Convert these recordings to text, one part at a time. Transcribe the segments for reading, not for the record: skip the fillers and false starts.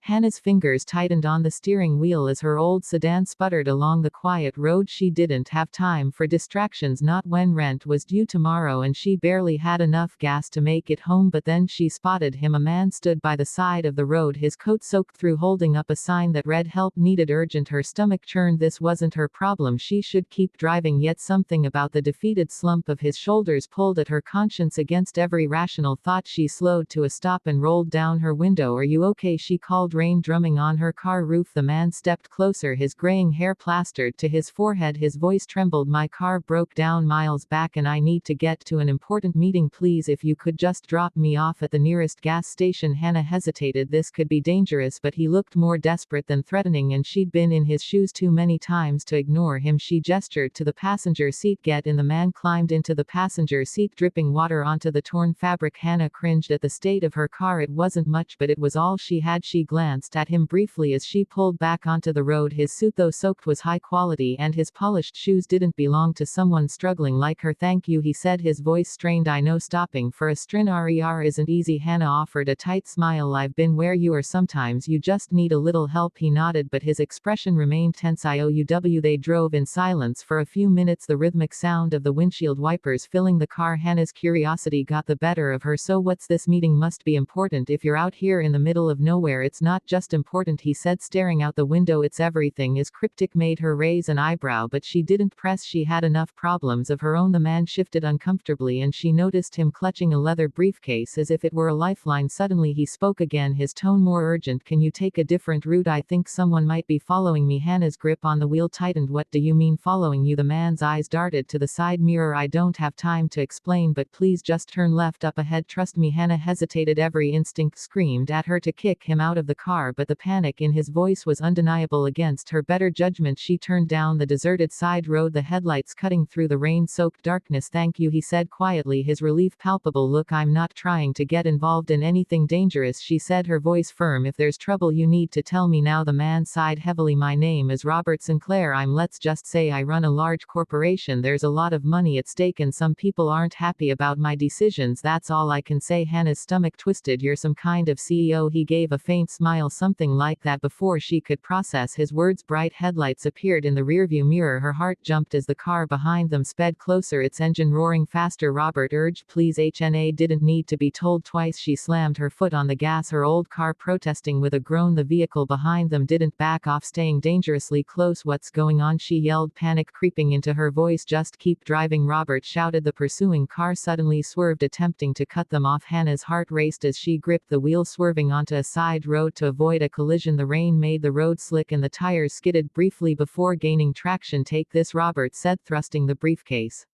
Hannah's fingers tightened on the steering wheel as her old sedan sputtered along the quiet road. She didn't have time for distractions, not when rent was due tomorrow and she barely had enough gas to make it home. But then she spotted him. A man stood by the side of the road, his coat soaked through, holding up a sign that read "Help needed urgent." Her stomach churned. This wasn't her problem. She should keep driving, yet something about the defeated slump of his shoulders pulled at her conscience against every rational thought. She slowed to a stop and rolled down her window. "Are you okay?" she called, rain drumming on her car roof. The man stepped closer, his graying hair plastered to his forehead. His voice trembled. "My car broke down miles back and I need to get to an important meeting. Please, if you could just drop me off at the nearest gas station." Hannah hesitated. This could be dangerous, but he looked more desperate than threatening, and she'd been in his shoes too many times to ignore him. She gestured to the passenger seat. "Get in." The man climbed into the passenger seat, dripping water onto the torn fabric. Hannah cringed at the state of her car. It wasn't much, but it was all she had. She glanced at him briefly as she pulled back onto the road. His suit, though soaked, was high quality, and his polished shoes didn't belong to someone struggling like her. "Thank you," he said, his voice strained. "I know stopping for a RER isn't easy." Hannah offered a tight smile. "I've been where you are. Sometimes you just need a little help." He nodded, but his expression remained tense. IOUW. They drove in silence for a few minutes, the rhythmic sound of the windshield wipers filling the car. Hannah's curiosity got the better of her. "So what's this meeting? Must be important. If you're out here in the middle of nowhere." "It's not just important," he said, staring out the window. "It's everything." His cryptic made her raise an eyebrow, but she didn't press. She had enough problems of her own. The man shifted uncomfortably, and she noticed him clutching a leather briefcase as if it were a lifeline. Suddenly he spoke again, his tone more urgent. "Can you take a different route? I think someone might be following me." Hannah's grip on the wheel tightened. "What do you mean following you?" The man's eyes darted to the side mirror. "I don't have time to explain, but please just turn left up ahead. Trust me." Hannah hesitated. Every instinct screamed at her to kick him out of the car, but the panic in his voice was undeniable. Against her better judgment, she turned down the deserted side road, the headlights cutting through the rain-soaked darkness. "Thank you," he said quietly, his relief palpable. "Look, I'm not trying to get involved in anything dangerous," she said, her voice firm. "If there's trouble, you need to tell me now." The man sighed heavily. "My name is Robert Sinclair. Let's just say I run a large corporation. There's a lot of money at stake and some people aren't happy about my decisions. That's all I can say." Hannah's stomach twisted. "You're some kind of CEO?" He gave a faint smile. "Something like that." Before she could process his words, bright headlights appeared in the rearview mirror. Her heart jumped as the car behind them sped closer, its engine roaring faster. Robert urged, "Please." Hannah didn't need to be told twice. She slammed her foot on the gas, her old car protesting with a groan. The vehicle behind them didn't back off, staying dangerously close. "What's going on?" she yelled, panic creeping into her voice. "Just keep driving," Robert shouted. The pursuing car suddenly swerved, attempting to cut them off. Hannah's heart raced as she gripped the wheel, swerving onto a side road to avoid a collision. The rain made the road slick and the tires skidded briefly before gaining traction. "Take this," Robert said, thrusting the briefcase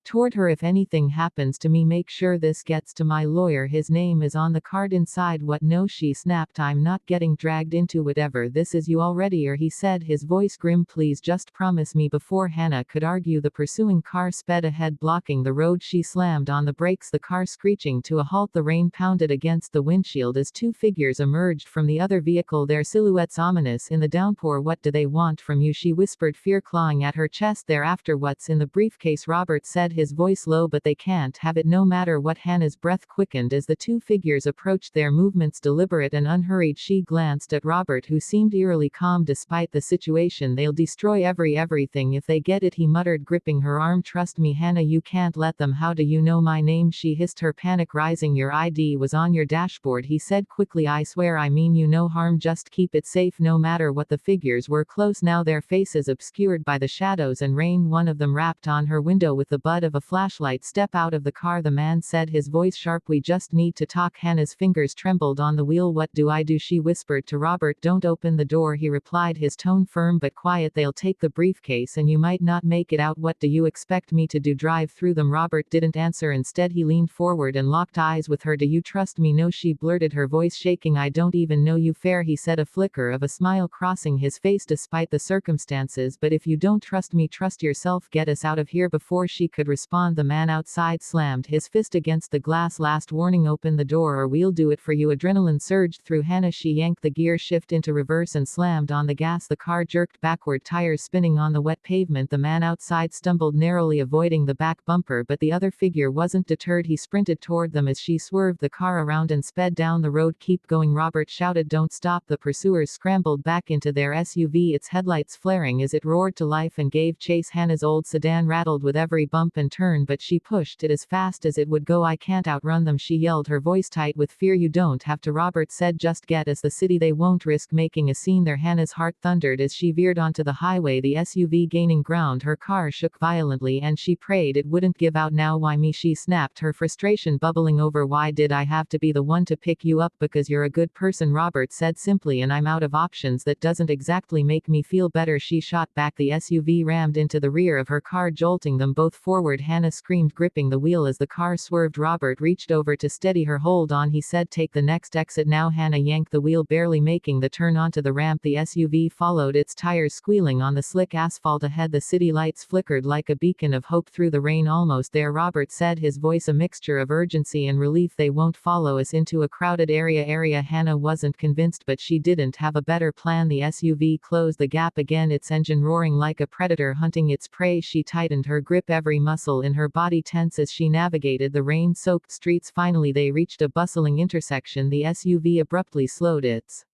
toward her. "If anything happens to me, make sure this gets to my lawyer. His name is on the card inside." "What?" "No," she snapped. "I'm not getting dragged into whatever this is. You already are," he said, his voice grim. "Please just promise me." Before Hannah could argue, the pursuing car sped ahead, blocking the road. She slammed on the brakes, the car screeching to a halt. The rain pounded against the windshield as two figures emerged from the other vehicle, their silhouettes ominous in the downpour. "What do they want from you?" she whispered, fear clawing at her chest. "They're after what's in the briefcase," Robert said, his voice low. "But they can't have it no matter what." Hannah's breath quickened as the two figures approached, their movements deliberate and unhurried. She glanced at Robert, who seemed eerily calm despite the situation. "They'll destroy everything if they get it," he muttered, gripping her arm. "Trust me, Hannah, you can't let them." "How do you know my name?" she hissed, her panic rising. "Your ID was on your dashboard," he said quickly. "I swear I mean you no harm. Just keep it safe no matter what." The figures were close now, their faces obscured by the shadows and rain. One of them rapped on her window with the butt of a flashlight. "Step out of the car," the man said, his voice sharp. "We just need to talk." Hannah's fingers trembled on the wheel. "What do I do?" she whispered to Robert. "Don't open the door," he replied, his tone firm but quiet. "They'll take the briefcase and you might not make it out." "What do you expect me to do? Drive through them?" Robert didn't answer. Instead, he leaned forward and locked eyes with her. "Do you trust me?" "No," she blurted, her voice shaking. "I don't even know you." "Fair," he said, a flicker of a smile crossing his face despite the circumstances. "But if you don't trust me, trust yourself. Get us out of here." Before she could respond. The man outside slammed his fist against the glass. Last warning, open the door or we'll do it for you. Adrenaline surged through Hannah. She yanked the gear shift into reverse and slammed on the gas. The car jerked backward, tires spinning on the wet pavement. The man outside stumbled, narrowly avoiding the back bumper, but the other figure wasn't deterred. He sprinted toward them as she swerved the car around and sped down the road. Keep going, Robert shouted. Don't stop. The pursuers scrambled back into their SUV, its headlights flaring as it roared to life and gave chase. Hannah's old sedan rattled with every bump and turn, but she pushed it as fast as it would go. I can't outrun them, she yelled, her voice tight with fear. You don't have to, Robert said. Just get us the city. They won't risk making a scene there. Hannah's heart thundered as she veered onto the highway, the SUV gaining ground. Her car shook violently and she prayed it wouldn't give out. Now why me, she snapped, her frustration bubbling over. Why did I have to be the one to pick you up? Because you're a good person, Robert said simply, and I'm out of options. That doesn't exactly make me feel better, she shot back. The SUV rammed into the rear of her car, jolting them both forward. Hannah screamed, gripping the wheel as the car swerved. Robert reached over to steady her. Hold on, he said, take the next exit now. Hannah yanked the wheel, barely making the turn onto the ramp. The SUV followed, its tires squealing on the slick asphalt ahead. The city lights flickered like a beacon of hope through the rain. Almost there, Robert said, his voice a mixture of urgency and relief. They won't follow us into a crowded area. Hannah wasn't convinced, but she didn't have a better plan. The SUV closed the gap again, its engine roaring like a predator hunting its prey. She tightened her grip, every muscle in her body tense as she navigated the rain-soaked streets. Finally they reached a bustling intersection. The SUV abruptly slowed, its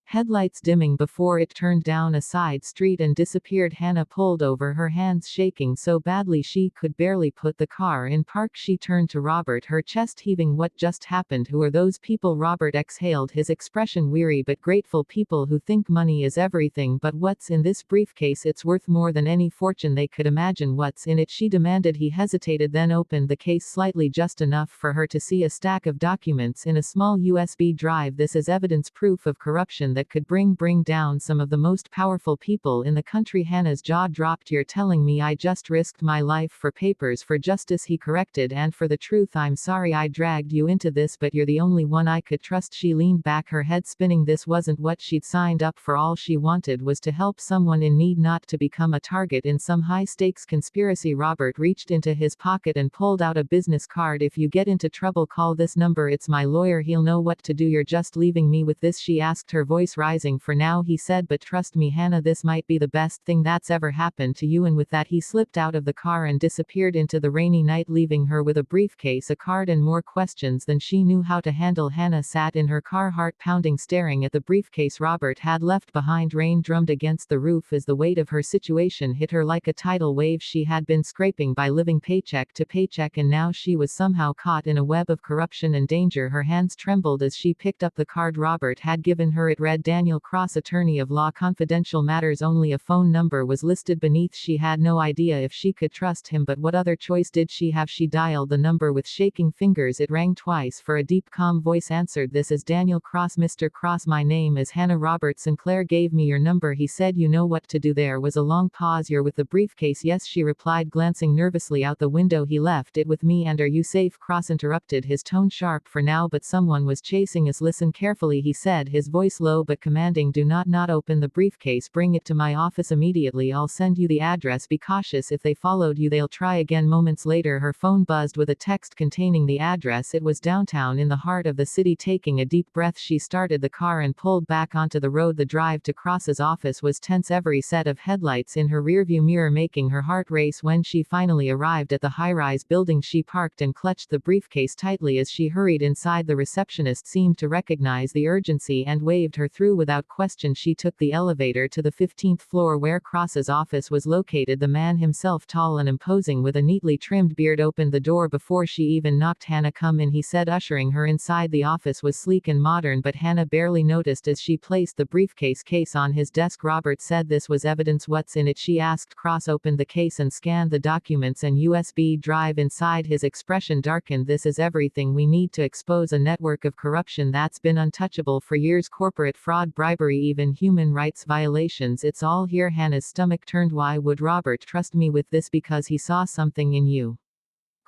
headlights dimming before it turned down a side street and disappeared. Hannah pulled over, her hands shaking so badly she could barely put the car in park. She turned to Robert, her chest heaving. What just happened? Who are those people? Robert exhaled, his expression weary but grateful. People who think money is everything. But what's in this briefcase? It's worth more than any fortune they could imagine. What's in it? She demanded. He hesitated, then opened the case slightly, just enough for her to see a stack of documents in a small USB drive. This is evidence, proof of corruption that could bring down some of the most powerful people in the country. Hannah's jaw dropped. You're telling me I just risked my life for papers, for justice, he corrected, and for the truth. I'm sorry I dragged you into this, but you're the only one I could trust. She leaned back, her head spinning. This wasn't what she'd signed up for. All she wanted was to help someone in need, not to become a target in some high-stakes conspiracy. Robert reached into his pocket and pulled out a business card. If you get into trouble, call this number. It's my lawyer, he'll know what to do. You're just leaving me with this, she asked, her voice rising. For now, he said, but trust me, Hannah, this might be the best thing that's ever happened to you. And with that, he slipped out of the car and disappeared into the rainy night, leaving her with a briefcase, a card, and more questions than she knew how to handle. Hannah sat in her car, heart pounding, staring at the briefcase Robert had left behind. Rain drummed against the roof as the weight of her situation hit her like a tidal wave. She had been scraping by, living paycheck to paycheck, and now she was somehow caught in a web of corruption and danger. Her hands trembled as she picked up the card Robert had given her. It read, Daniel Cross, attorney of law, confidential matters only. A phone number was listed beneath. She had no idea if she could trust him, but what other choice did she have? She dialed the number with shaking fingers. It rang twice, for a deep, calm voice answered. This is Daniel Cross. Mr. Cross, my name is Hannah. Robert Sinclair gave me your number. He said you know what to do. There was a long pause. You're with the briefcase? Yes, she replied, glancing nervously out the window. He left it with me. And are you safe? Cross interrupted, his tone sharp. For now, but someone was chasing us. Listen carefully, he said, his voice low but commanding. Do not open the briefcase. Bring it to my office immediately. I'll send you the address. Be cautious. If they followed you, they'll try again. Moments later, her phone buzzed with a text containing the address. It was downtown in the heart of the city. Taking a deep breath, she started the car and pulled back onto the road. The drive to Cross's office was tense, every set of headlights in her rearview mirror making her heart race. When she finally arrived at the high-rise building, she parked and clutched the briefcase tightly. As she hurried inside, the receptionist seemed to recognize the urgency and waved her through without question. She took the elevator to the 15th floor where Cross's office was located. The man himself, tall and imposing with a neatly trimmed beard, opened the door before she even knocked. Hannah, come in, he said, ushering her inside. The office was sleek and modern, but Hannah barely noticed as she placed the briefcase case on his desk. Robert said this was evidence. What's in it? She asked. Cross opened the case and scanned the documents and USB drive inside. His expression darkened. This is everything we need to expose a network of corruption that's been untouchable for years. Corporate fraud, bribery, even human rights violations. It's all here. Hannah's stomach turned. Why would Robert trust me with this? Because he saw something in you.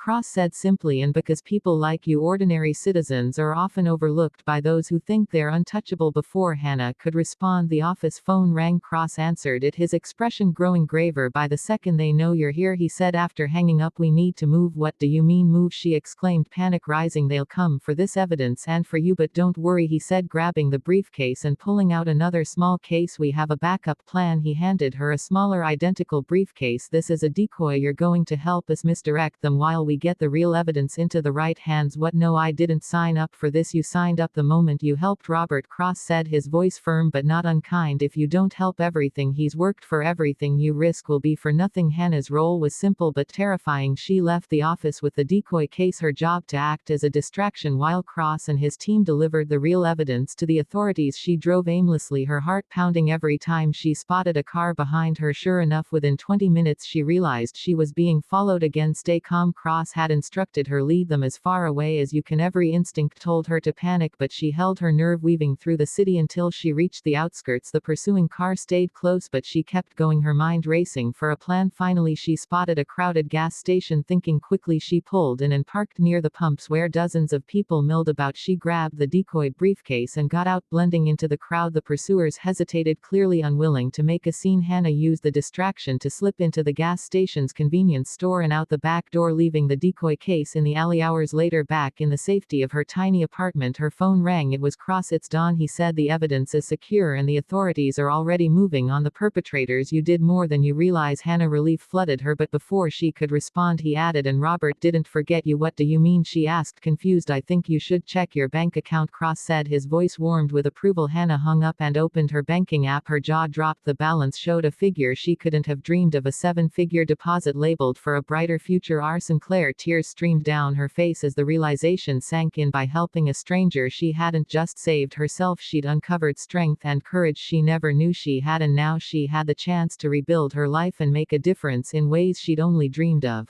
Cross said simply, and because people like you ordinary citizens are often overlooked by those who think they're untouchable. Before Hannah could respond, the office phone rang. Cross answered it, his expression growing graver by the second. They know you're here, he said after hanging up. We need to move. What do you mean move? She exclaimed, panic rising. They'll come for this evidence and for you, but don't worry, he said, grabbing the briefcase and pulling out another small case. We have a backup plan. He handed her a smaller identical briefcase. This is a decoy. You're going to help us misdirect them while we get the real evidence into the right hands. What? No, I didn't sign up for this. You signed up the moment you helped Robert, Cross said, his voice firm but not unkind. If you don't help, everything he's worked for, everything you risk will be for nothing. Hannah's role was simple but terrifying. She left the office with the decoy case, her job to act as a distraction while Cross and his team delivered the real evidence to the authorities. She drove aimlessly, her heart pounding every time she spotted a car behind her. Sure enough, within 20 minutes she realized she was being followed again. Stay calm, Cross had instructed her, lead them as far away as you can. Every instinct told her to panic, but she held her nerve, weaving through the city until she reached the outskirts. The pursuing car stayed close, but she kept going, her mind racing for a plan. Finally she spotted a crowded gas station. Thinking quickly, she pulled in and parked near the pumps where dozens of people milled about. She grabbed the decoy briefcase and got out, blending into the crowd. The pursuers hesitated, clearly unwilling to make a scene. Hannah used the distraction to slip into the gas station's convenience store and out the back door, leaving the decoy case in the alley. Hours later, back in the safety of her tiny apartment, her phone rang. It was Cross. It's Dawn, he said. The evidence is secure and the authorities are already moving on the perpetrators. You did more than you realize. Hannah, relief flooded her, but before she could respond he added, and Robert didn't forget you. What do you mean? She asked, confused. I think you should check your bank account, Cross said, his voice warmed with approval. Hannah hung up and opened her banking app. Her jaw dropped. The balance showed a figure she couldn't have dreamed of, a 7-figure deposit labeled for a brighter future. Sinclair, tears streamed down her face as the realization sank in. By helping a stranger she hadn't just saved herself, she'd uncovered strength and courage she never knew she had, and now she had the chance to rebuild her life and make a difference in ways she'd only dreamed of.